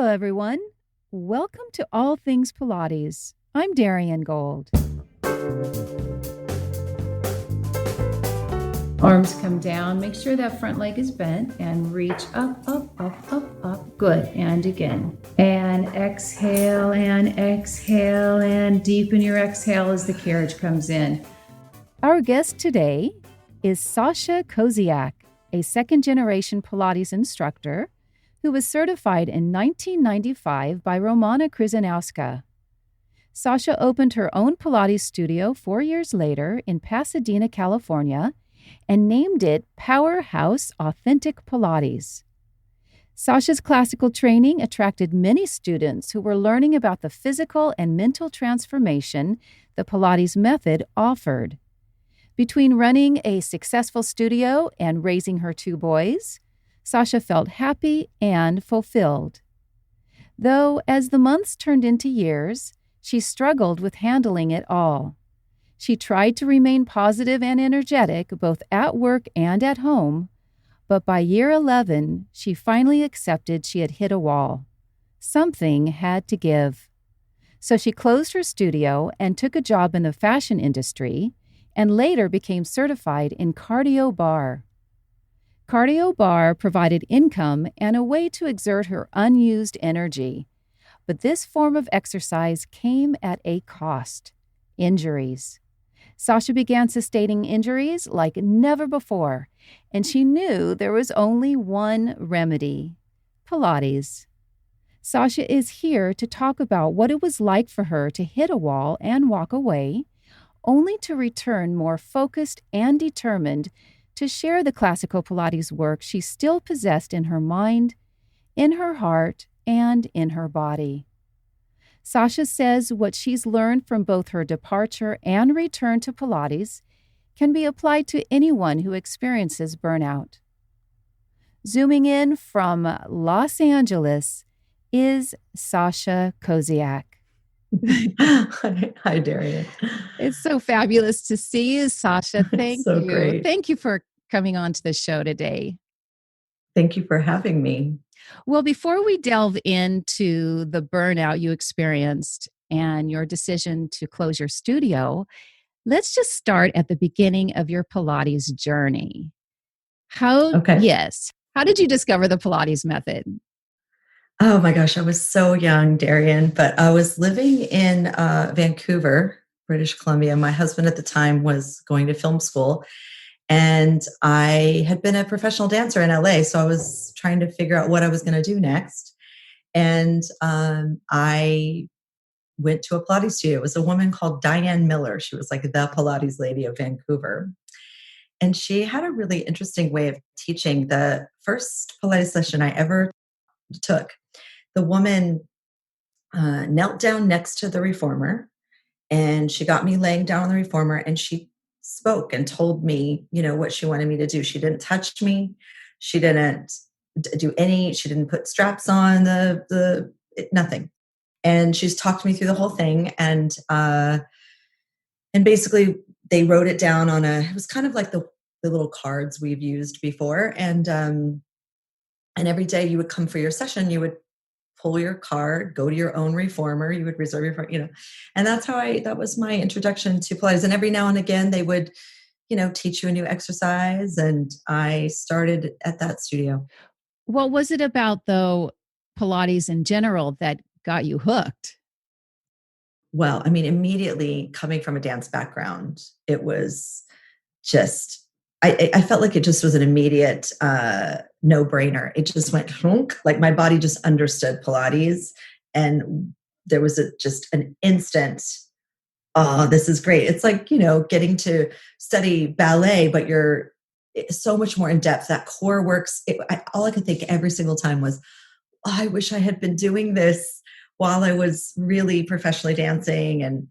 Hello, everyone. Welcome to All Things Pilates. I'm Darian Gold. Arms come down. Make sure that front leg is bent and reach up, up, up, up, up. Good. And again. And exhale and deepen your exhale as the carriage comes in. Our guest today is Sasha Koziak, a second-generation Pilates instructor who was certified in 1995 by Romana Kryzanowska. Sasha opened her own Pilates studio 4 years later in Pasadena, California, and named it Powerhouse Authentic Pilates. Sasha's classical training attracted many students who were learning about the physical and mental transformation the Pilates method offered. Between running a successful studio and raising her 2 boys, Sasha felt happy and fulfilled. Though, as the months turned into years, she struggled with handling it all. She tried to remain positive and energetic both at work and at home, but by year 11, she finally accepted she had hit a wall. Something had to give. So she closed her studio and took a job in the fashion industry, and later became certified in cardio bar. Cardio bar provided income and a way to exert her unused energy. But this form of exercise came at a cost: injuries. Sasha began sustaining injuries like never before, and she knew there was only one remedy: Pilates. Sasha is here to talk about what it was like for her to hit a wall and walk away, only to return more focused and determined to share the classical Pilates work she still possessed in her mind, in her heart, and in her body. Sasha says what she's learned from both her departure and return to Pilates can be applied to anyone who experiences burnout. Zooming in from Los Angeles is Sasha Koziak. Hi, Darian. It's so fabulous to see you, Sasha. Thank So you. great. Thank you for coming on to the show today. Thank you for having me. Well, before we delve into the burnout you experienced and your decision to close your studio, let's just start at the beginning of your Pilates journey. How did you discover the Pilates method? Oh my gosh, I was so young, Darian, but I was living in Vancouver, British Columbia. My husband at the time was going to film school, and I had been a professional dancer in LA, so I was trying to figure out what I was going to do next. And I went to a Pilates studio. It was a woman called Diane Miller. She was like the Pilates lady of Vancouver. And she had a really interesting way of teaching. The first Pilates session I ever took, the woman knelt down next to the reformer, and she got me laying down on the reformer, and she spoke and told me, what she wanted me to do. She didn't touch me. She didn't she didn't put straps on nothing. And she's talked me through the whole thing. And basically they wrote it down it was kind of like the little cards we've used before. And every day you would come for your session, you would pull your card, go to your own reformer, you would reserve your, and that was my introduction to Pilates. And every now and again they would, teach you a new exercise. And I started at that studio. What was it about, though, Pilates in general that got you hooked? Well, immediately coming from a dance background, it was just, I felt like it just was an immediate no-brainer. It just went like my body just understood Pilates, and there was just an instant, oh, this is great. It's like, getting to study ballet, but you're so much more in depth. That core works. All I could think every single time was, oh, I wish I had been doing this while I was really professionally dancing. And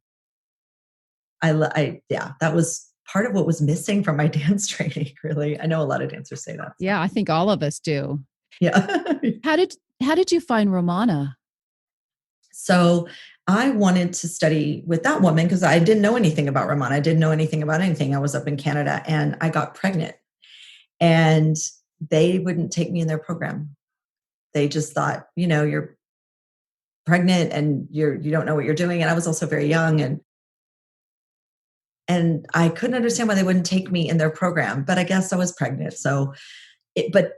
that was part of what was missing from my dance training, really. I know a lot of dancers say that. So. Yeah, I think all of us do. Yeah. How did you find Romana? So I wanted to study with that woman because I didn't know anything about Romana. I didn't know anything about anything. I was up in Canada and I got pregnant, and they wouldn't take me in their program. They just thought, you're pregnant and you don't know what you're doing. And I was also very young, and I couldn't understand why they wouldn't take me in their program, but I guess I was pregnant. So,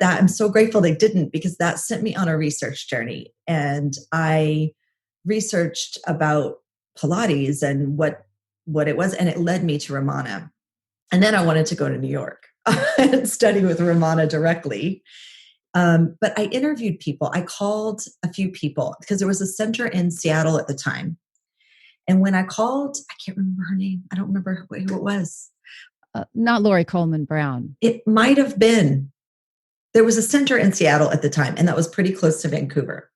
I'm so grateful they didn't, because that sent me on a research journey. And I researched about Pilates and what it was, and it led me to Romana. And then I wanted to go to New York and study with Romana directly. But I interviewed people. I called a few people because there was a center in Seattle at the time. And when I called, I can't remember her name. I don't remember who it was. Not Lori Coleman Brown. It might have been. There was a center in Seattle at the time, and that was pretty close to Vancouver.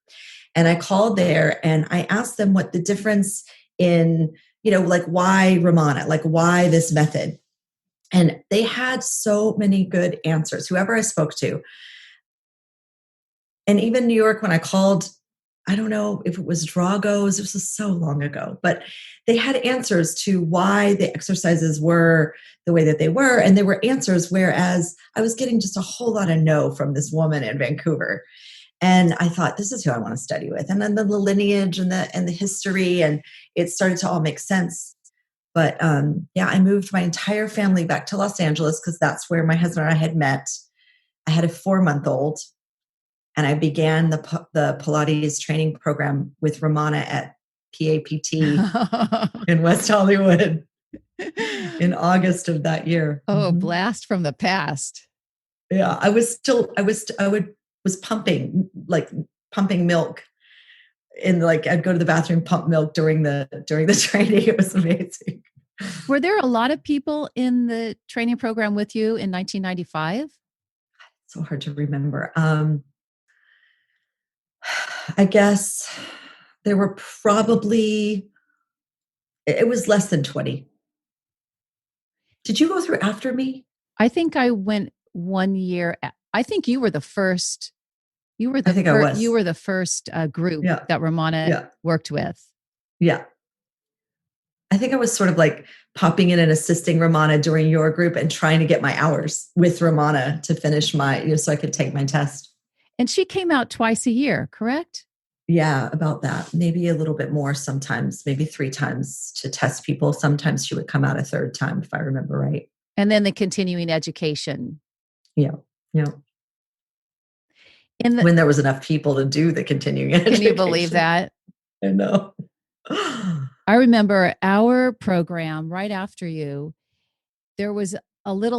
And I called there and I asked them what the difference in, like why Romana, like why this method? And they had so many good answers, whoever I spoke to. And even New York, when I called, I don't know if it was Drago's, this was so long ago, but they had answers to why the exercises were the way that they were. And there were answers, whereas I was getting just a whole lot of no from this woman in Vancouver. And I thought, this is who I want to study with. And then the lineage and the history, and it started to all make sense. But I moved my entire family back to Los Angeles because that's where my husband and I had met. I had a 4-month-old. And I began the Pilates training program with Romana at PAPT in West Hollywood in August of that year. Oh, blast from the past. Yeah, I was pumping milk, and I'd go to the bathroom, pump milk during the training. It was amazing. Were there a lot of people in the training program with you in 1995? So hard to remember. I guess there were probably, it was less than 20. Did you go through after me? I think I went 1 year. I think you were the first. You were the first group that Romana worked with. Yeah. I think I was sort of like popping in and assisting Romana during your group and trying to get my hours with Romana to finish so I could take my test. And she came out twice a year, correct? Yeah, about that. Maybe a little bit more sometimes, maybe 3 times to test people. Sometimes she would come out a 3rd time, if I remember right. And then the continuing education. Yeah. When there was enough people to do the continuing education. Can you believe that? I know. I remember our program right after you, there was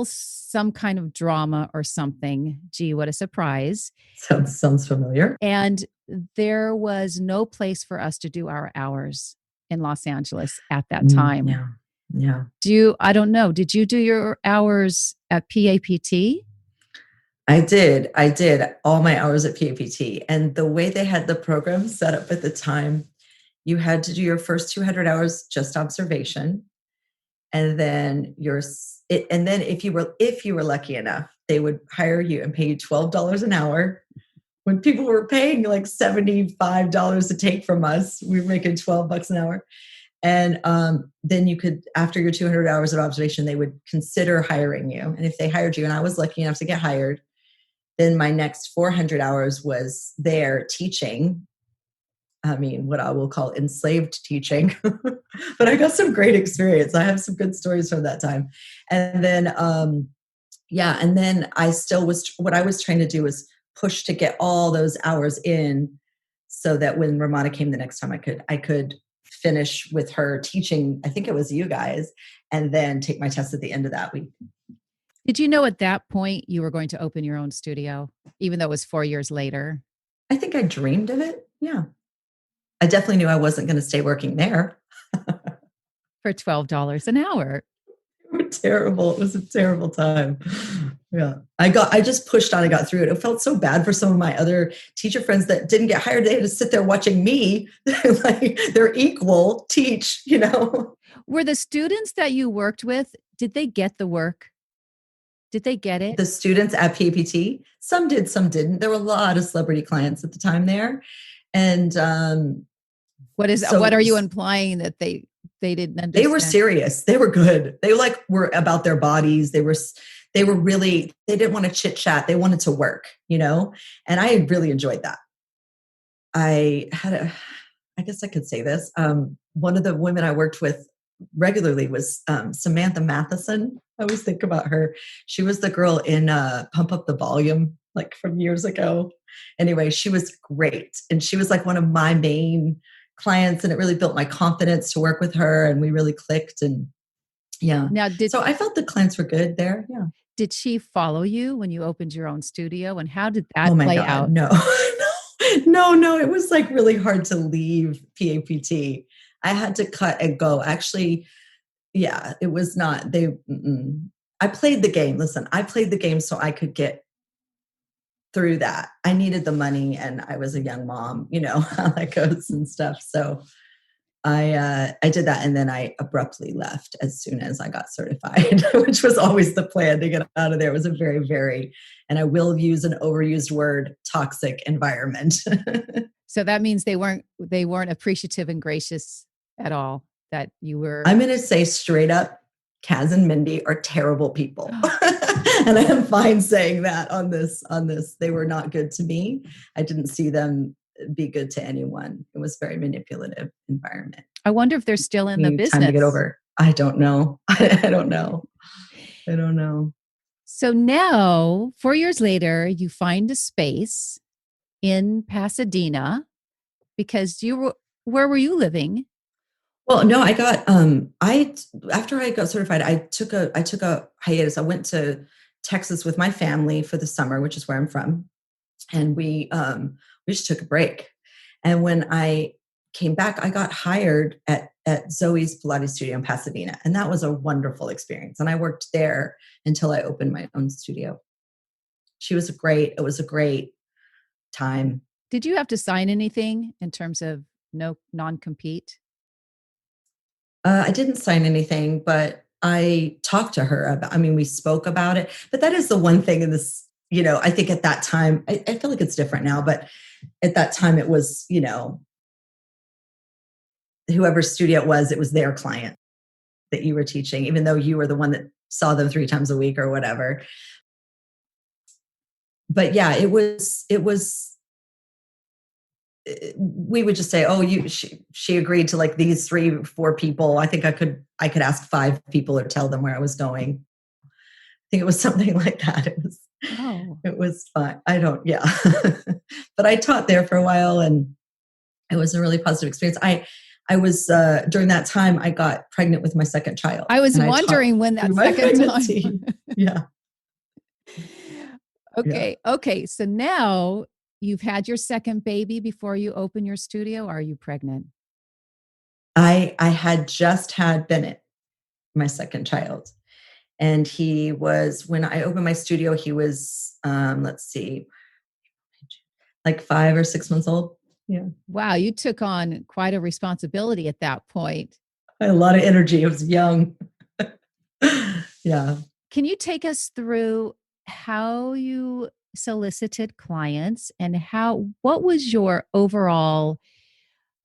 some kind of drama or something. Gee, what a surprise. Sounds familiar. And there was no place for us to do our hours in Los Angeles at that time. Yeah. I don't know. Did you do your hours at PAPT? I did all my hours at PAPT. And the way they had the program set up at the time, you had to do your first 200 hours just observation. And then if you were lucky enough, they would hire you and pay you $12 an hour. When people were paying like $75 to take from us, we were making $12 an hour. And then you could, after your 200 hours of observation, they would consider hiring you. And if they hired you, and I was lucky enough to get hired, then my next 400 hours was there teaching. I mean, what I will call enslaved teaching, but I got some great experience. I have some good stories from that time. And then, and then what I was trying to do was push to get all those hours in so that when Romana came the next time, I could finish with her teaching. I think it was you guys, and then take my test at the end of that week. Did you know at that point you were going to open your own studio, even though it was 4 years later? I think I dreamed of it. Yeah. I definitely knew I wasn't going to stay working there. For $12 an hour. Terrible. It was a terrible time. Yeah. I just pushed on and got through it. It felt so bad for some of my other teacher friends that didn't get hired. They had to sit there watching me, like their equal teach, Were the students that you worked with, did they get the work? Did they get it? The students at PAPT, some did, some didn't. There were a lot of celebrity clients at the time there. And what are you implying that they didn't understand? They were serious. They were good. They were about their bodies. They didn't want to chit chat. They wanted to work, and I really enjoyed that. I had I guess I could say this. One of the women I worked with regularly was Samantha Matheson. I always think about her. She was the girl in Pump Up the Volume, like from years ago. Anyway, she was great. And she was like one of my main clients, and it really built my confidence to work with her. And we really clicked. And yeah. Now, So I felt the clients were good there. Yeah. did she follow you when you opened your own studio? And how did that Oh my play God. out? No, no. It was like really hard to leave PAPT. I had to cut and go. Actually, yeah, it was not, I played the game. Listen, I played the game so I could get through that. I needed the money and I was a young mom, you know, how that goes and stuff. So I did that, and then I abruptly left as soon as I got certified, which was always the plan to get out of there. It was a very, very, and I will use an overused word, toxic environment. So that means they weren't appreciative and gracious at all that you were. I'm going to say straight up, Kaz and Mindy are terrible people. And I am fine saying that on this. They were not good to me. I didn't see them be good to anyone. It was a very manipulative environment. I wonder if they're still in the business. Time to get over. I don't know. I don't know. So now, 4 years later, you find a space in Pasadena because where were you living? Well, no, I got after I got certified, I took a hiatus. I went to Texas with my family for the summer, which is where I'm from. And we just took a break. And when I came back, I got hired at Zoe's Pilates studio in Pasadena. And that was a wonderful experience. And I worked there until I opened my own studio. It was a great time. Did you have to sign anything in terms of no non-compete? I didn't sign anything, but I talked to her we spoke about it. But that is the one thing in this, you know, I think at that time, I feel like it's different now, but at that time it was, you know, whoever's studio it was their client that you were teaching, even though you were the one that saw them 3 times a week or whatever. But yeah, it was, we would just say, oh, she agreed to like these 3, 4 people. I think I could ask 5 people or tell them where I was going. I think it was something like that. It was fun. But I taught there for a while, and it was a really positive experience. I was during that time I got pregnant with my second child. I was wondering when that second time. Yeah. Okay. Yeah. Okay. So now you've had your second baby before you open your studio. Are you pregnant? I had just had Bennett, my second child. And he was, when I opened my studio, he was, like 5 or 6 months old. Yeah. Wow. You took on quite a responsibility at that point. I had a lot of energy. I was young. Yeah. Can you take us through how you solicited clients and what was your overall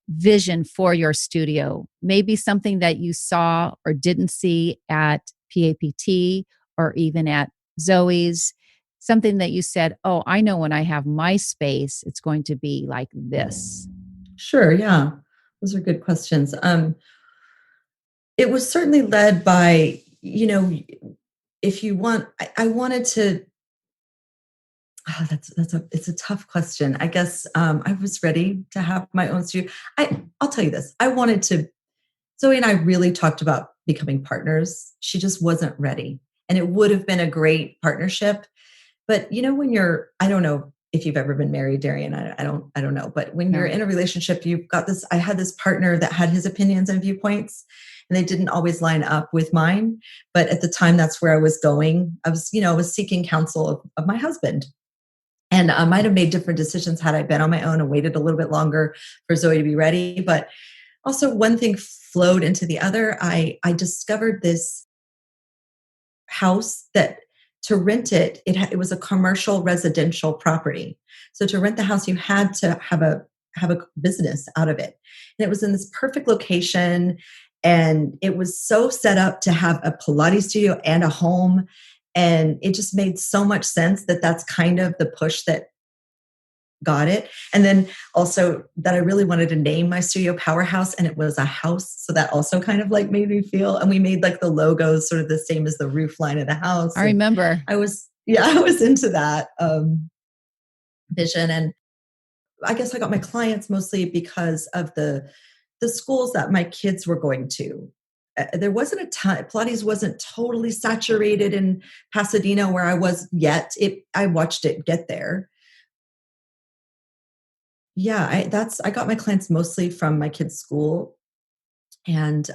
vision for your studio? Maybe something that you saw or didn't see at PAPT or even at Zoe's, something that you said, oh, I know when I have my space, it's going to be like this. Sure. Yeah. Those are good questions. It was certainly led by, you know, if you want, I wanted to, it's a tough question. I guess I was ready to have my own studio. I'll tell you this. Zoe and I really talked about becoming partners. She just wasn't ready. And it would have been a great partnership. But you know, when I don't know if you've ever been married, Darian, I don't know. But when you're in a relationship, you've got this, I had this partner that had his opinions and viewpoints, and they didn't always line up with mine. But at the time, that's where I was going. I was seeking counsel of my husband. And I might have made different decisions had I been on my own and waited a little bit longer for Zoe to be ready. But also one thing flowed into the other. I discovered this house that to rent it was a commercial residential property. So to rent the house, you had to have a business out of it. And it was in this perfect location. And it was so set up to have a Pilates studio and a home. And it just made so much sense that that's kind of the push that got it. And then also that I really wanted to name my studio Powerhouse, and it was a house. So that also kind of like made me feel, and we made like the logos sort of the same as the roof line of the house. I remember. I was into that vision. And I guess I got my clients mostly because of the schools that my kids were going to. There wasn't a ton, Pilates wasn't totally saturated in Pasadena where I was yet. I watched it get there. Yeah, I got my clients mostly from my kids' school and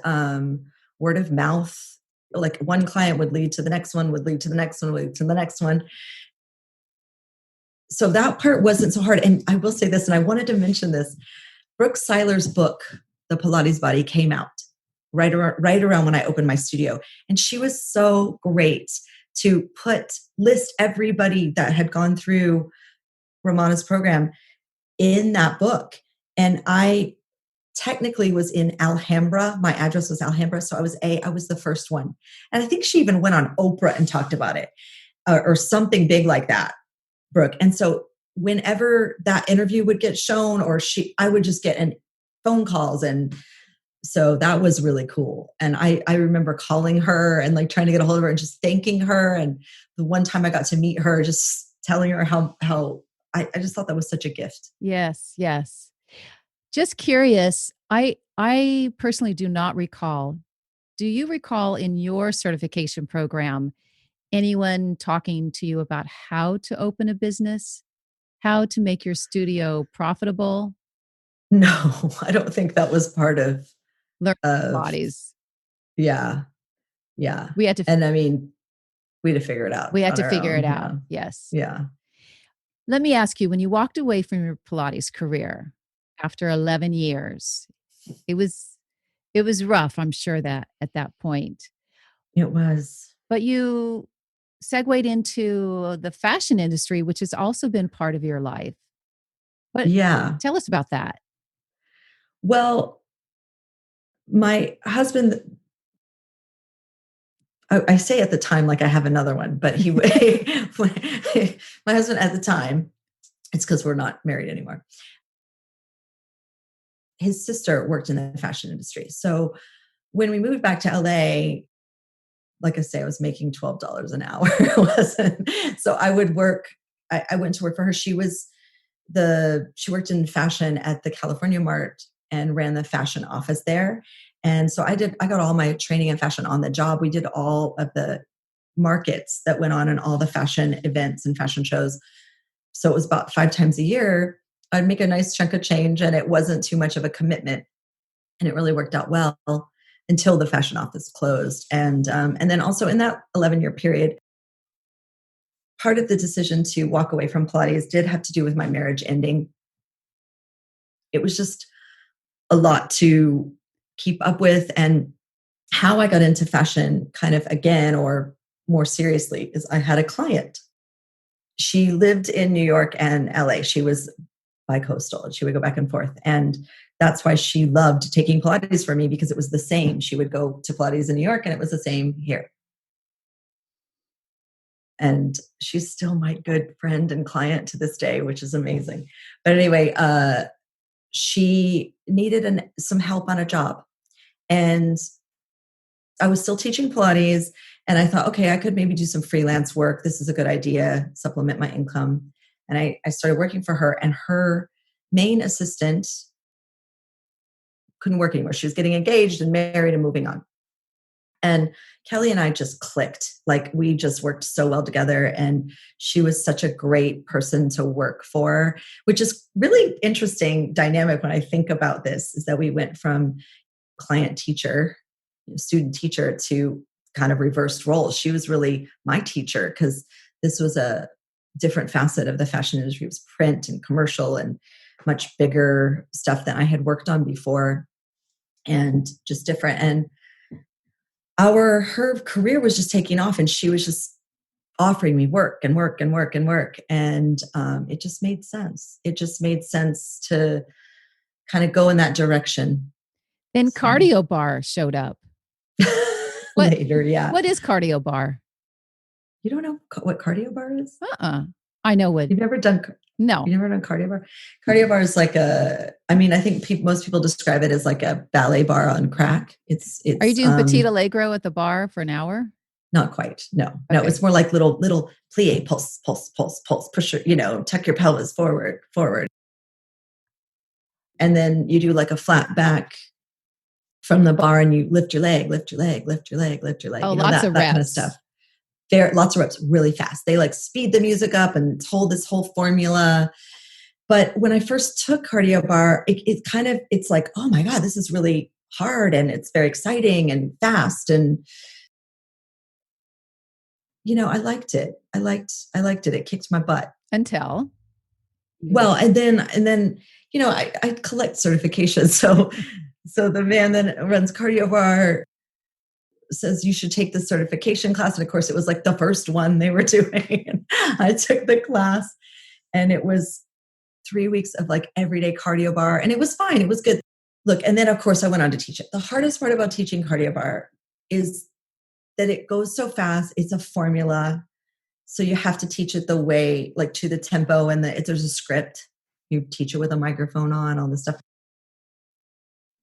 word of mouth. Like one client would lead to the next one, would lead to the next one, would lead to the next one. So that part wasn't so hard. And I will say this, and I wanted to mention this. Brooke Seiler's book, The Pilates Body, came out right around when I opened my studio. And she was so great to list everybody that had gone through Romana's program in that book. And I technically was in Alhambra. My address was Alhambra. So I was the first one. And I think she even went on Oprah and talked about it or something big like that, Brooke. And so whenever that interview would get shown I would just get phone calls. And so that was really cool. And I remember calling her and like trying to get a hold of her and just thanking her. And the one time I got to meet her, just telling her how I just thought that was such a gift. Yes, yes. Just curious, I personally do not recall. Do you recall in your certification program anyone talking to you about how to open a business, how to make your studio profitable? No, I don't think that was part of Learn bodies. Yeah. Yeah. We had to And I mean, we had to figure it out. We had to figure own. it out. Yes. Yeah. Let me ask you, when you walked away from your Pilates career after 11 years, it was rough, I'm sure, that at that point. It was. But you segued into the fashion industry, which has also been part of your life. But Yeah. tell us about that. Well, my husband, I say at the time like I have another one, but my husband at the time, it's because we're not married anymore. His sister worked in the fashion industry. So when we moved back to LA, like I say, I was making $12 an hour. It wasn't. So I would work. I went to work for her. She worked in fashion at the California Mart and ran the fashion office there. And so I got all my training in fashion on the job. We did all of the markets that went on and all the fashion events and fashion shows. So it was about 5 times a year. I'd make a nice chunk of change and it wasn't too much of a commitment. And it really worked out well until the fashion office closed. And then also in that 11-year period, part of the decision to walk away from Pilates did have to do with my marriage ending. It was just a lot to keep up with. And how I got into fashion kind of again, or more seriously, is I had a client. She lived in New York and LA. She was bi-coastal. She would go back and forth. And that's why she loved taking Pilates for me, because it was the same. She would go to Pilates in New York and it was the same here. And she's still my good friend and client to this day, which is amazing. But anyway, she needed some help on a job. And I was still teaching Pilates. And I thought, okay, I could maybe do some freelance work. This is a good idea, supplement my income. And I started working for her, and her main assistant couldn't work anymore. She was getting engaged and married and moving on. And Kelly and I just clicked. Like, we just worked so well together. And she was such a great person to work for, which is really interesting dynamic when I think about this, is that we went from client teacher, student teacher, to kind of reversed roles. She was really my teacher, because this was a different facet of the fashion industry. It was print and commercial and much bigger stuff than I had worked on before, and just different. And her career was just taking off, and she was just offering me work and work and work and work. And it just made sense. It just made sense to kind of go in that direction. Then Cardio Bar showed up. Later, yeah. What is Cardio Bar? You don't know what Cardio Bar is? I know what. You've never done. No. You never done cardio bar? Cardio bar is like I think most people describe it as like a ballet bar on crack. Are you It's doing petit allegro at the bar for an hour? not quite. No, Okay. it's more like little plie, pulse, pulse, pulse, pulse, push your, tuck your pelvis forward, forward. And then you do like a flat back from the bar and you lift your leg, lift your leg, lift your leg, lift your leg. Oh, lots of that reps. kind of stuff. Lots of reps really fast. They like speed the music up and hold this whole formula. But when I first took cardio bar, it's like, oh my God, this is really hard and it's very exciting and fast. And, I liked it. I liked it. It kicked my butt. Until? Well, and then, I collect certifications. So the man that runs cardio bar says you should take the certification class. And of course it was like the first one they were doing. And I took the class and it was 3 weeks of like everyday cardio bar. And it was fine. It was good. Look, and then of course I went on to teach it. The hardest part about teaching cardio bar is that it goes so fast. It's a formula. So you have to teach it the way, like to the tempo, and if there's a script, you teach it with a microphone on, all this stuff.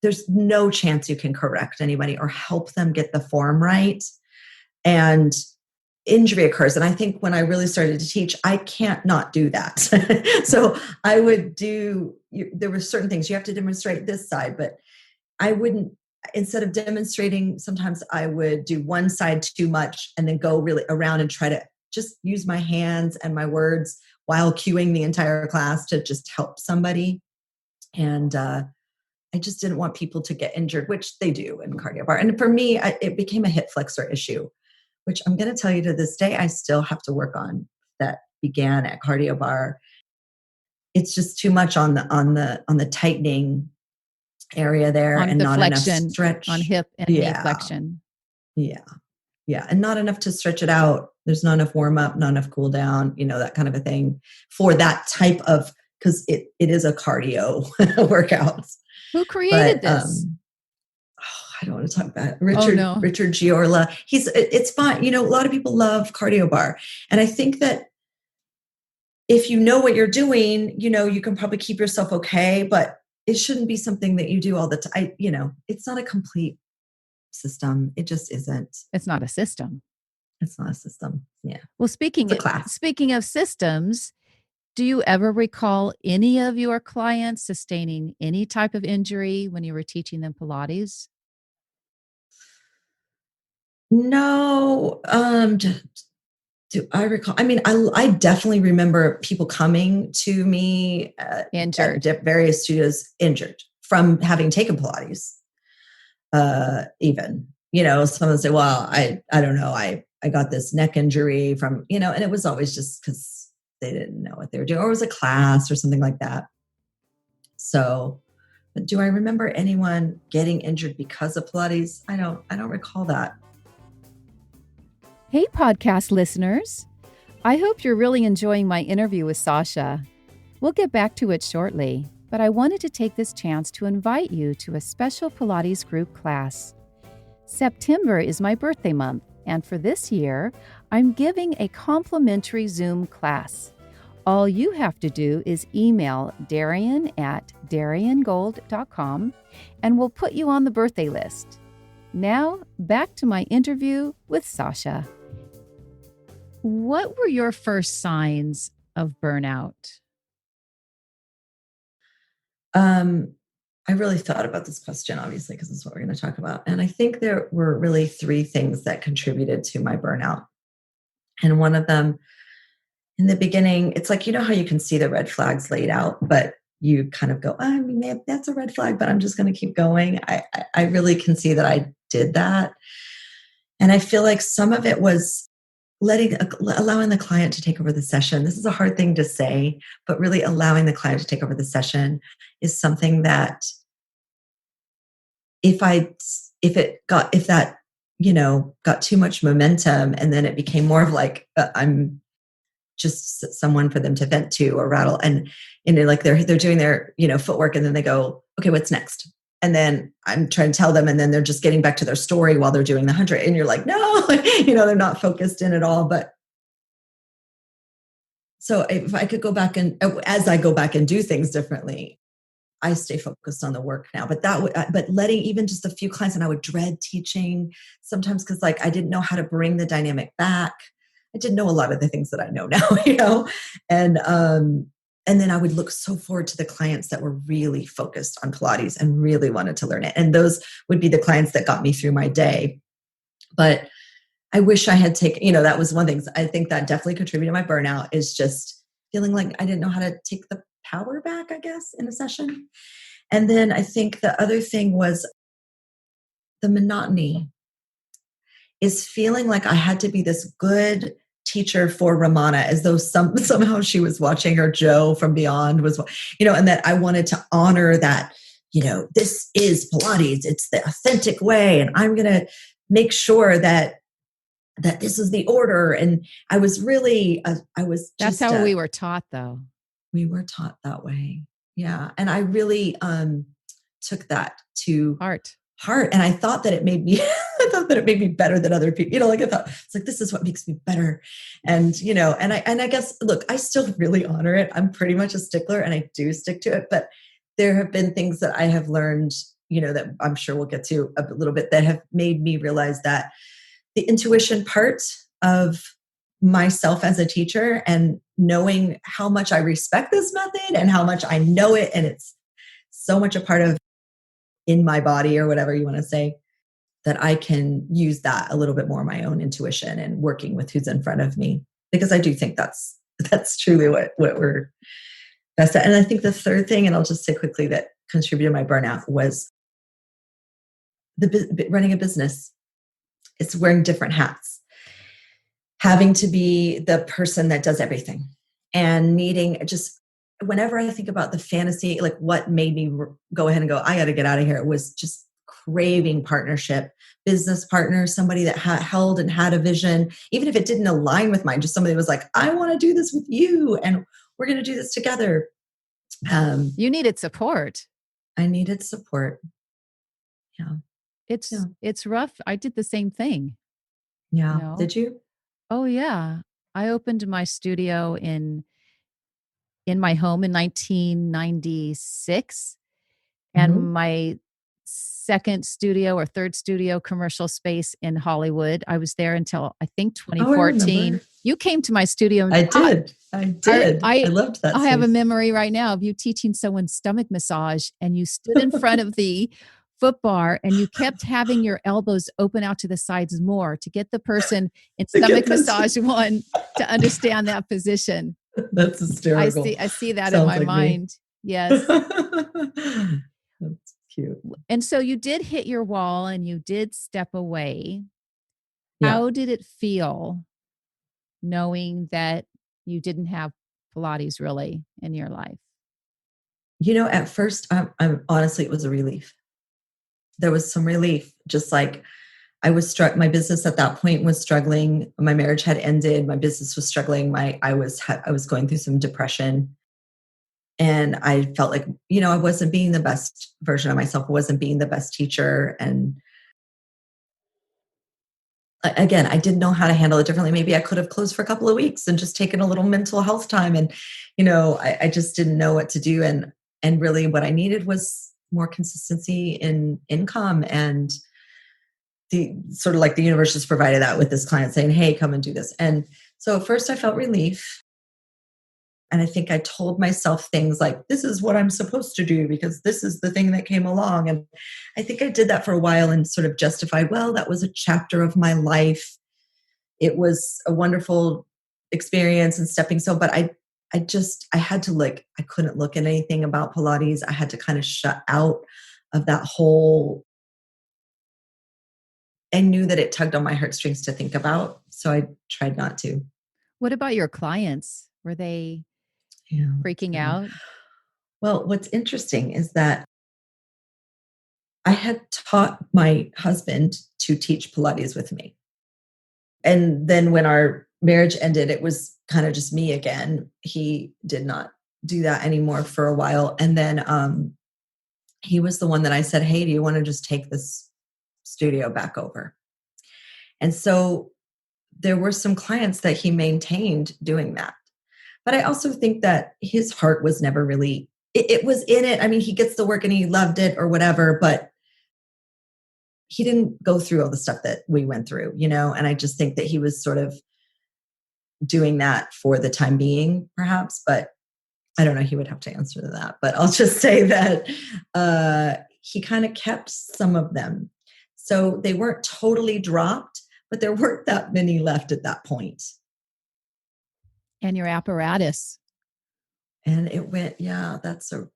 There's no chance you can correct anybody or help them get the form right. And injury occurs. And I think when I really started to teach, I can't not do that. So I would there were certain things you have to demonstrate this side, but I wouldn't, instead of demonstrating, sometimes I would do one side too much and then go really around and try to just use my hands and my words while cueing the entire class to just help somebody. And I just didn't want people to get injured, which they do in cardio bar. And for me, it became a hip flexor issue, which I'm going to tell you to this day, I still have to work on. That began at cardio bar. It's just too much on the tightening area there, on and the not flexion, enough stretch on hip and knee flexion. Yeah, and not enough to stretch it out. There's not enough warm up, not enough cool down, that kind of a thing for that type of, because it is a cardio workout. Who created this? I don't want to talk about it. Richard Giorla. It's fine. A lot of people love cardio bar. And I think that if you know what you're doing, you can probably keep yourself okay, but it shouldn't be something that you do all the time. It's not a complete system. It just isn't. It's not a system. It's not a system. Yeah. Well, speaking of systems, do you ever recall any of your clients sustaining any type of injury when you were teaching them Pilates? No. Do I recall? I mean, I definitely remember people coming to me injured at various studios injured from having taken Pilates. Even, someone say, well, I don't know. I got this neck injury from, and it was always just because they didn't know what they were doing, or it was a class or something like that. So, but do I remember anyone getting injured because of Pilates? I don't recall that. Hey, podcast listeners. I hope you're really enjoying my interview with Sasha. We'll get back to it shortly, but I wanted to take this chance to invite you to a special Pilates group class. September is my birthday month, and for this year, I'm giving a complimentary Zoom class. All you have to do is email Darian@dariangold.com, and we'll put you on the birthday list. Now, back to my interview with Sasha. What were your first signs of burnout? I really thought about this question, obviously, because this is what we're going to talk about. And I think there were really 3 things that contributed to my burnout. And one of them, in the beginning, it's like, how you can see the red flags laid out, but you kind of go, I mean, that's a red flag, but I'm just going to keep going. I really can see that I did that. And I feel like some of it was allowing the client to take over the session. This is a hard thing to say, but really allowing the client to take over the session is something that if that got too much momentum, and then it became more of like, I'm just someone for them to vent to or rattle. And like they're doing their, footwork, and then they go, okay, what's next? And then I'm trying to tell them, and then they're just getting back to their story while they're doing the 100. And you're like, no, they're not focused in at all. But So if I could go back and as I go back and do things differently, I stay focused on the work now. But but letting even just a few clients, and I would dread teaching sometimes because like I didn't know how to bring the dynamic back. I didn't know a lot of the things that I know now, and then I would look so forward to the clients that were really focused on Pilates and really wanted to learn it. And those would be the clients that got me through my day. But I wish I had taken, that was one thing. I think that definitely contributed to my burnout is just feeling like I didn't know how to take the power back, I guess, in a session. And then I think the other thing was the monotony is feeling like I had to be this good teacher for Romana as though somehow she was watching or Joe from beyond was, and that I wanted to honor that, this is Pilates. It's the authentic way. And I'm going to make sure that this is the order. And I was really, That's how we were taught though. We were taught that way. Yeah. And I really took that to heart. And I thought that it made me, better than other people. I thought it's like, this is what makes me better. And, and I guess, look, I still really honor it. I'm pretty much a stickler and I do stick to it. But there have been things that I have learned, that I'm sure we'll get to a little bit that have made me realize that the intuition part of myself as a teacher and knowing how much I respect this method and how much I know it. And it's so much a part of in my body or whatever you want to say, that I can use that a little bit more, my own intuition and working with who's in front of me, because I do think that's truly what we're best at. And I think the third thing, and I'll just say quickly, that contributed to my burnout was running a business. It's wearing different hats, having to be the person that does everything and needing just, whenever I think about the fantasy, like what made me go ahead and go, I got to get out of here. It was just craving partnership, business partners, somebody that held and had a vision, even if it didn't align with mine, just somebody was like, I want to do this with you and we're going to do this together. You needed support. I needed support. Yeah. It's rough. I did the same thing. Yeah. Did you? Oh yeah. I opened my studio in my home in 1996. And my second studio or third studio commercial space in Hollywood. I was there until I think 2014. You came to my studio. I did. I loved that. I have a memory right now of you teaching someone stomach massage, and you stood in front of the foot bar and you kept having your elbows open out to the sides more to get the person in stomach massage one to understand that position. That's hysterical. I see that in my mind. Yes. That's cute. And so you did hit your wall and you did step away. Yeah. How did it feel knowing that you didn't have Pilates really in your life? At first, I'm honestly, it was a relief. There was some relief, just like I was my business at that point was struggling. My marriage had ended. My business was struggling. I was going through some depression. And I felt like, I wasn't being the best version of myself. I wasn't being the best teacher. And again, I didn't know how to handle it differently. Maybe I could have closed for a couple of weeks and just taken a little mental health time. And, I just didn't know what to do. And really what I needed was more consistency in income, and the sort of like the universe just provided that with this client saying, hey, come and do this. And so at first I felt relief. And I think I told myself things like, this is what I'm supposed to do because this is the thing that came along. And I think I did that for a while and sort of justified, well, that was a chapter of my life. It was a wonderful experience and stepping stone. But I had to I couldn't look at anything about Pilates. I had to kind of shut out of that whole, I knew that it tugged on my heartstrings to think about. So I tried not to. What about your clients? Were they freaking out? Well, what's interesting is that I had taught my husband to teach Pilates with me. And then when our marriage ended, it was kind of just me again. He did not do that anymore for a while. And then he was the one that I said, hey, do you want to just take this studio back over? And so there were some clients that he maintained doing that. But I also think that his heart was never really, it was in it. I mean, he gets the work and he loved it or whatever, but he didn't go through all the stuff that we went through, and I just think that he was sort of doing that for the time being, perhaps, but I don't know. He would have to answer to that, but I'll just say that he kind of kept some of them. So they weren't totally dropped, but there weren't that many left at that point. And your apparatus. And it went, yeah,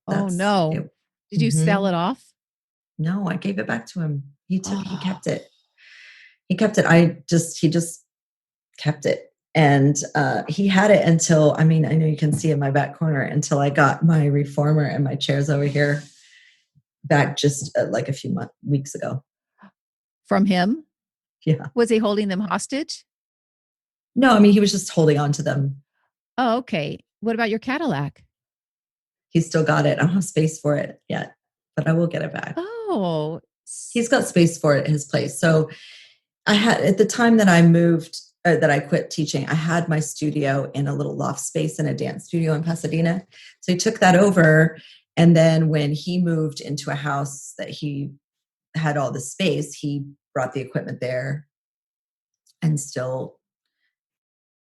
Oh no. Did you sell it off? No, I gave it back to him. He kept it. He kept it. He just kept it. And he had it until, I know you can see in my back corner, until I got my reformer and my chairs over here back just like a few weeks ago. From him? Yeah. Was he holding them hostage? No, he was just holding on to them. Oh, okay. What about your Cadillac? He's still got it. I don't have space for it yet, but I will get it back. Oh. He's got space for it at his place. So I had, at the time that I moved, that I quit teaching, I had my studio in a little loft space in a dance studio in Pasadena. So he took that over. And then when he moved into a house that he had all the space, he brought the equipment there, and still,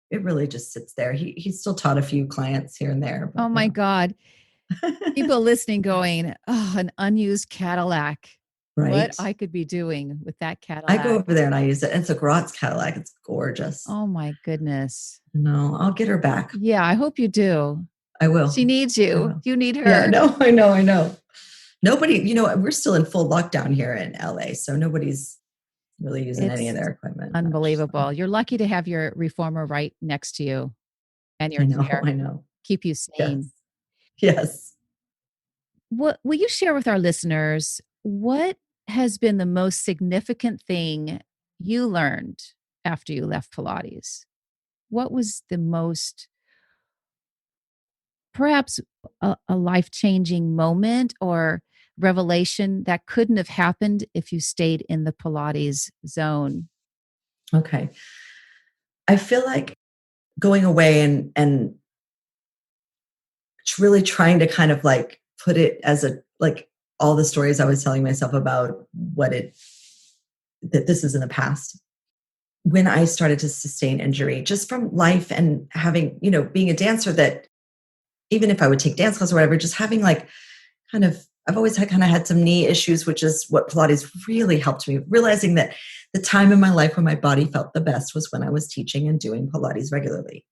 it really just sits there. He still taught a few clients here and there. Oh my God. People listening going, oh, an unused Cadillac. Right. What I could be doing with that Cadillac. I go over there and I use it. It's a Grotz Cadillac. It's gorgeous. Oh my goodness. No, I'll get her back. Yeah, I hope you do. I will. She needs you. You need her. Yeah, no, I know. Nobody, we're still in full lockdown here in LA, so nobody's really using any of their equipment. Unbelievable. You're lucky to have your reformer right next to you and your chair. I know. Keep you sane. Yes. What will you share with our listeners? What has been the most significant thing you learned after you left Pilates? What was the most, perhaps a life-changing moment or revelation that couldn't have happened if you stayed in the Pilates zone? Okay. I feel like going away and really trying to kind of like put it as all the stories I was telling myself about that this is in the past. When I started to sustain injury just from life and having, being a dancer, that even if I would take dance class or whatever, just having I've always had some knee issues, which is what Pilates really helped me, realizing that the time in my life when my body felt the best was when I was teaching and doing Pilates regularly.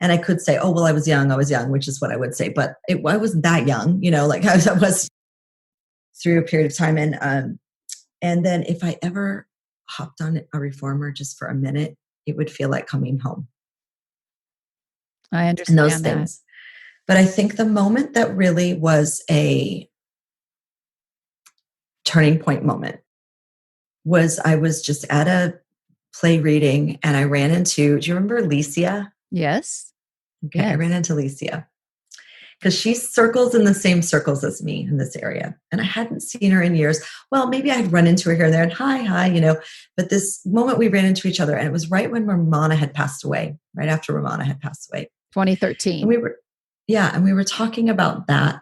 And I could say, oh, well, I was young, which is what I would say, but I wasn't that young, I was through a period of time. And then if I ever hopped on a reformer just for a minute, it would feel like coming home. I understand and those things. But I think the moment that really was a turning point moment was I was just at a play reading and I ran into, do you remember Alicia? Yes. Okay, yes. I ran into Alicia because she circles in the same circles as me in this area. And I hadn't seen her in years. Well, maybe I'd run into her here and there and hi, but this moment we ran into each other, and it was right when Romana had passed away, right after Romana had passed away. 2013. And we were talking about that,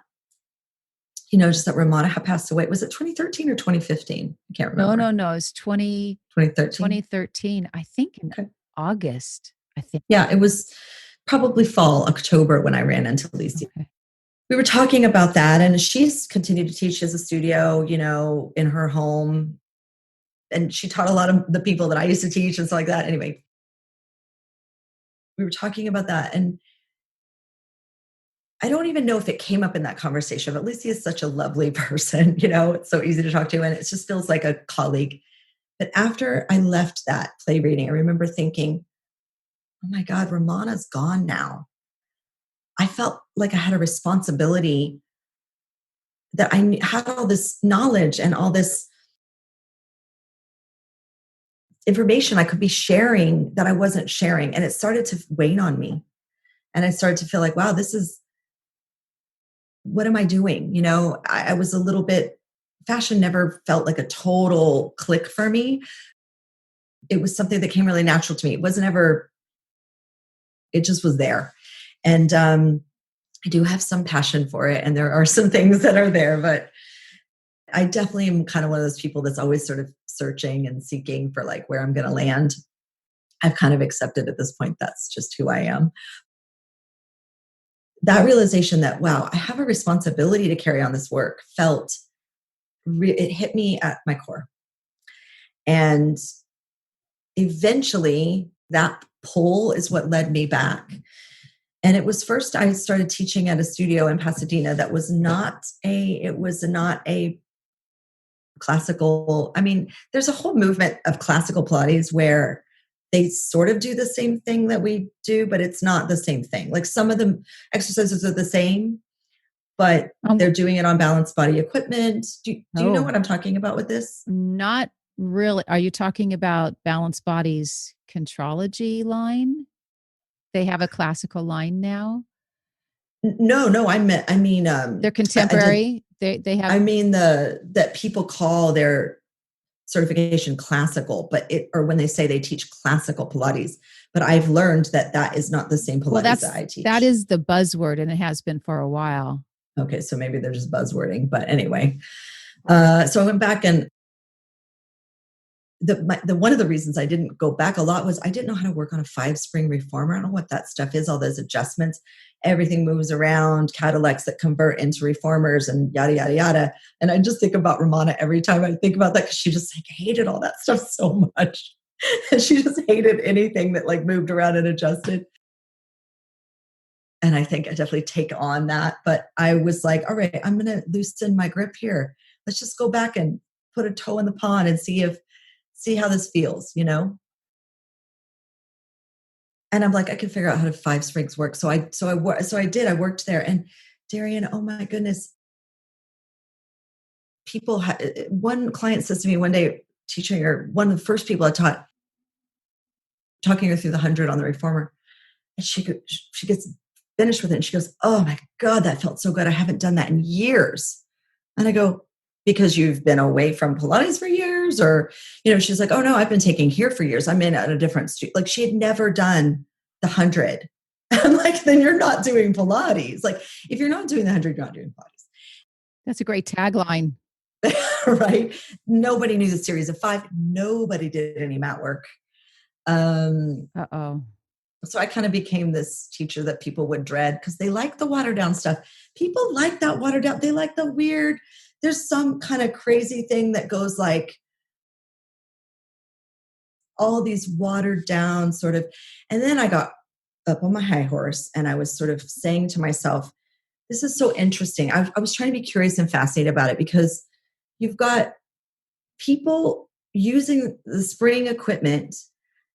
just that Romana had passed away. Was it 2013 or 2015? I can't remember. No. It was 2013. I think in August, I think. Yeah, it was probably fall, October when I ran into Alicia. Okay. We were talking about that, and she's continued to teach. She has a studio, in her home. And she taught a lot of the people that I used to teach and stuff like that. Anyway, we were talking about that, and I don't even know if it came up in that conversation, but Lucy is such a lovely person, it's so easy to talk to, and it just feels like a colleague. But after I left that play reading, I remember thinking, oh my God, Romana's gone now. I felt like I had a responsibility, that I had all this knowledge and all this information I could be sharing that I wasn't sharing. And it started to wane on me. And I started to feel like, wow, what am I doing? I was a little bit, fashion never felt like a total click for me. It was something that came really natural to me. It wasn't ever, it just was there. And I do have some passion for it, and there are some things that are there, but I definitely am kind of one of those people that's always sort of searching and seeking for like where I'm going to land. I've kind of accepted at this point that's just who I am. That realization that, wow, I have a responsibility to carry on this work it hit me at my core. And eventually that pull is what led me back. And it was first I started teaching at a studio in Pasadena that was not a classical. I mean, there's a whole movement of classical Pilates where they sort of do the same thing that we do, but it's not the same thing. Like some of the exercises are the same, but they're doing it on balanced body equipment. Do you know what I'm talking about with this? Not really. Are you talking about Balanced Body's Contrology line? They have a classical line now. No. I mean, they're contemporary. They have. I mean that people call their certification classical, or when they say they teach classical Pilates, but I've learned that is not the same Pilates that I teach. That is the buzzword, and it has been for a while. Okay, so maybe they're just buzzwording, but anyway. So I went back, and the one of the reasons I didn't go back a lot was I didn't know how to work on a 5-spring reformer. I don't know what that stuff is, all those adjustments. Everything moves around, Cadillacs that convert into reformers and yada, yada, yada. And I just think about Romana every time I think about that, because she just like hated all that stuff so much. And she just hated anything that like moved around and adjusted. And I think I definitely take on that. But I was like, all right, I'm going to loosen my grip here. Let's just go back and put a toe in the pond and see how this feels, you know? And I'm like, I can figure out how to 5 springs work. So I did. I worked there. And Darian, oh my goodness, one client says to me one day, teaching her, one of the first people I taught, talking her through the 100 on the reformer, and she gets finished with it, and she goes, "Oh my God, that felt so good. I haven't done that in years." And I go, "Because you've been away from Pilates for years?" Or, she's like, "Oh no, I've been taking here for years. I'm in at a different street." Like she had never done the 100. I'm like, then you're not doing Pilates. Like if you're not doing the 100, you're not doing Pilates. That's a great tagline. Right? Nobody knew the series of 5. Nobody did any mat work. So I kind of became this teacher that people would dread because they like the watered down stuff. People like that watered down. They like the weird. There's some kind of crazy thing that goes like all these watered down sort of. And then I got up on my high horse and I was sort of saying to myself, this is so interesting. I was trying to be curious and fascinated about it because you've got people using the spring equipment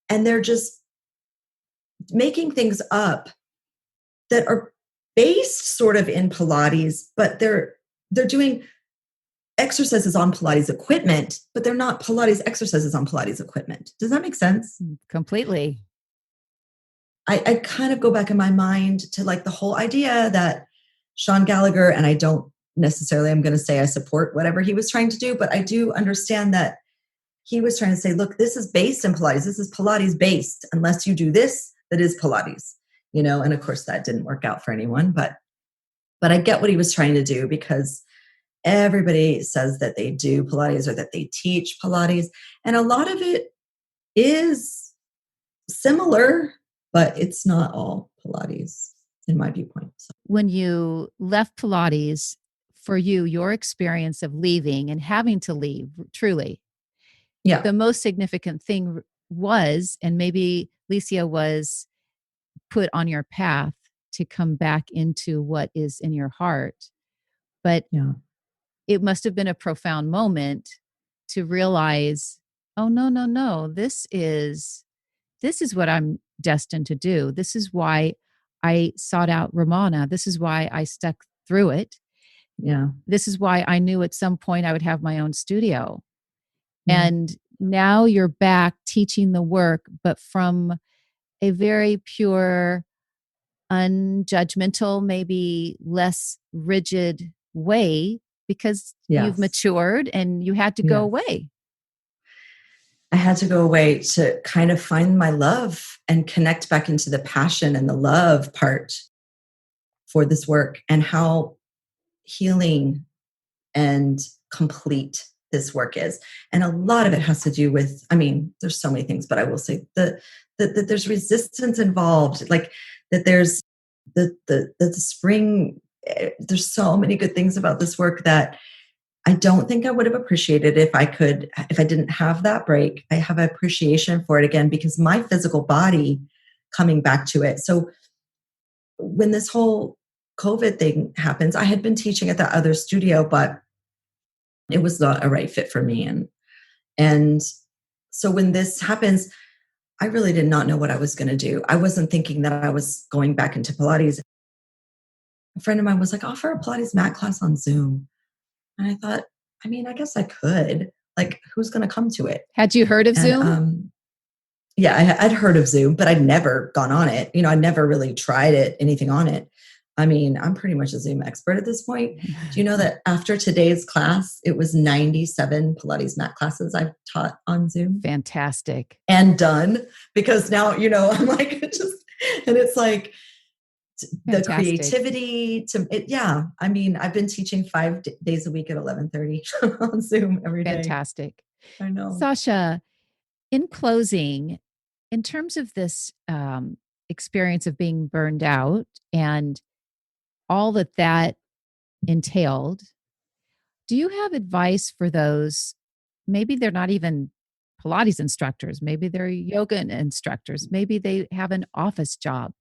and they're just making things up that are based sort of in Pilates, but they're doing exercises on Pilates equipment, but they're not Pilates exercises on Pilates equipment. Does that make sense? Completely. I kind of go back in my mind to like the whole idea that Sean Gallagher, and I don't necessarily, I'm going to say I support whatever he was trying to do, but I do understand that he was trying to say, look, this is based in Pilates. This is Pilates based. Unless you do this, that is Pilates, and of course that didn't work out for anyone, but I get what he was trying to do because everybody says that they do Pilates or that they teach Pilates. And a lot of it is similar, but it's not all Pilates in my viewpoint. So. When you left Pilates, for you, your experience of leaving and having to leave, truly, yeah, the most significant thing was, and maybe Licia was put on your path to come back into what is in your heart. But it must have been a profound moment to realize, oh, no, this is what I'm destined to do. This is why I sought out Romana. This is why I stuck through it. Yeah. This is why I knew at some point I would have my own studio. And now you're back teaching the work, but from a very pure, unjudgmental, maybe less rigid way, because you've matured and you had to go away. I had to go away to kind of find my love and connect back into the passion and the love part for this work and how healing and complete this work is. And a lot of it has to do with, I mean, there's so many things, but I will say that there's resistance involved, like that there's the spring. There's so many good things about this work that I don't think I would have appreciated if I didn't have that break. I have appreciation for it again because my physical body coming back to it. So when this whole COVID thing happens, I had been teaching at that other studio, but it was not a right fit for me. And so when this happens, I really did not know what I was going to do. I wasn't thinking that I was going back into Pilates. A friend of mine was like, offer a Pilates mat class on Zoom. And I thought, I mean, I guess I could. Like, who's going to come to it? Had you heard of Zoom? Yeah, I'd heard of Zoom, but I'd never gone on it. I never really tried anything on it. I mean, I'm pretty much a Zoom expert at this point. Do you know that after today's class, it was 97 Pilates mat classes I've taught on Zoom? Fantastic. And done. Because now, I'm like, and it's like, the creativity to it. Yeah. I mean, I've been teaching 5 days a week at 11:30 on Zoom every day. Fantastic. I know. Sasha, in closing, in terms of this experience of being burned out and all that entailed, do you have advice for those, maybe they're not even Pilates instructors, maybe they're yoga instructors, maybe they have an office job,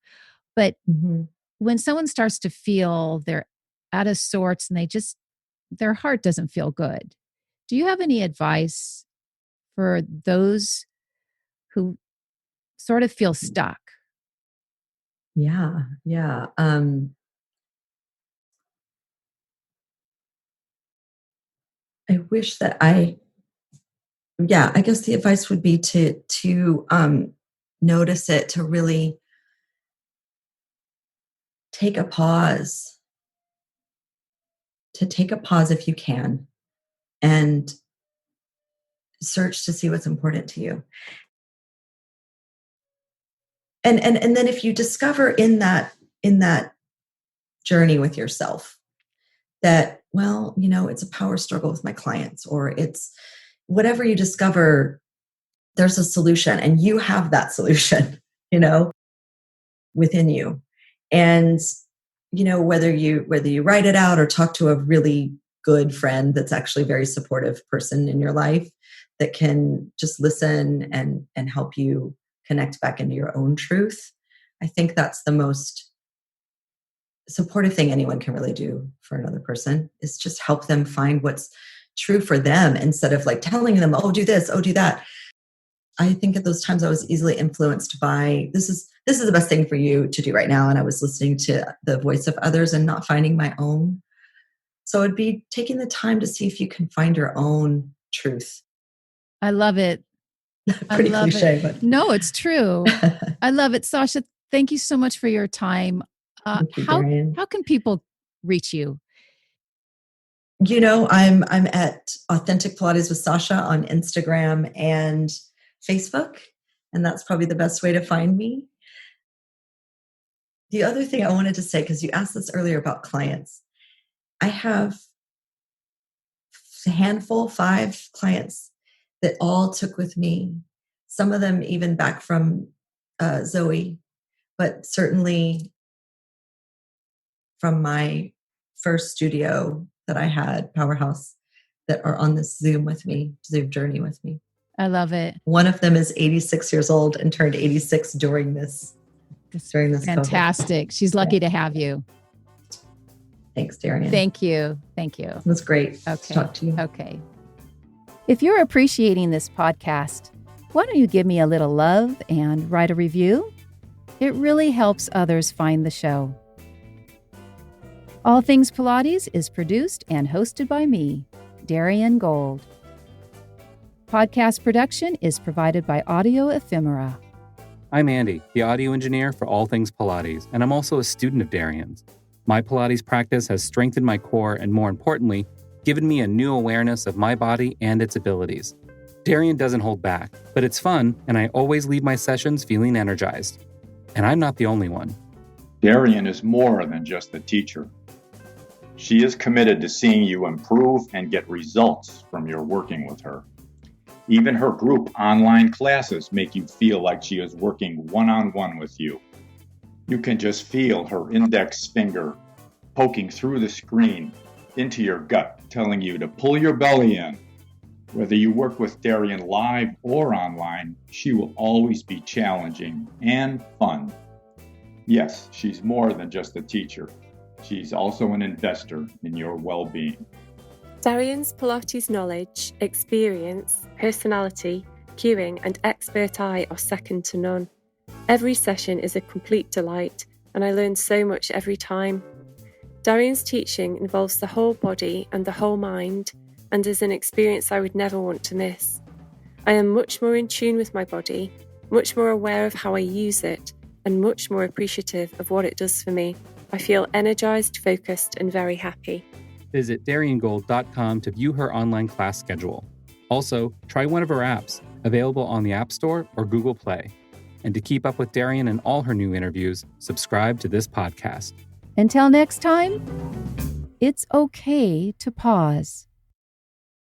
but when someone starts to feel they're out of sorts and their heart doesn't feel good, do you have any advice for those who sort of feel stuck? Yeah. I wish that I guess the advice would be to notice it, to really take a pause if you can, and search to see what's important to you. And then if you discover in that journey with yourself that, well, it's a power struggle with my clients, or it's whatever you discover, there's a solution and you have that solution, within you. And, whether you write it out or talk to a really good friend that's actually a very supportive person in your life that can just listen and help you connect back into your own truth. I think that's the most supportive thing anyone can really do for another person, is just help them find what's true for them instead of like telling them, oh, do this, oh, do that. I think at those times I was easily influenced by, this is the best thing for you to do right now. And I was listening to the voice of others and not finding my own. So it'd be taking the time to see if you can find your own truth. I love it. Pretty cliche, but no, it's true. I love it. Sasha, thank you so much for your time. How can people reach you? I'm at Authentic Pilates with Sasha on Instagram and Facebook, and that's probably the best way to find me. The other thing I wanted to say, because you asked this earlier about clients, I have a handful, 5 clients that all took with me. Some of them even back from Zoe, but certainly from my first studio that I had, Powerhouse, that are on this Zoom journey with me. I love it. One of them is 86 years old and turned 86 during this fantastic. COVID. She's lucky to have you. Thanks, Darian. Thank you. It was great to talk to you. Okay. If you're appreciating this podcast, why don't you give me a little love and write a review? It really helps others find the show. All Things Pilates is produced and hosted by me, Darian Gold. Podcast production is provided by Audio Ephemera. I'm Andy, the audio engineer for All Things Pilates, and I'm also a student of Darian's. My Pilates practice has strengthened my core and, more importantly, given me a new awareness of my body and its abilities. Darian doesn't hold back, but it's fun, and I always leave my sessions feeling energized. And I'm not the only one. Darian is more than just a teacher. She is committed to seeing you improve and get results from your working with her. Even her group online classes make you feel like she is working one-on-one with you. You can just feel her index finger poking through the screen into your gut, telling you to pull your belly in. Whether you work with Darian live or online, she will always be challenging and fun. Yes, she's more than just a teacher. She's also an investor in your well-being. Darian's Pilates knowledge, experience, personality, cueing and expert eye are second to none. Every session is a complete delight, and I learn so much every time. Darian's teaching involves the whole body and the whole mind, and is an experience I would never want to miss. I am much more in tune with my body, much more aware of how I use it, and much more appreciative of what it does for me. I feel energized, focused, and very happy. Visit DarianGold.com to view her online class schedule. Also, try one of her apps, available on the App Store or Google Play. And to keep up with Darian and all her new interviews, subscribe to this podcast. Until next time, it's okay to pause.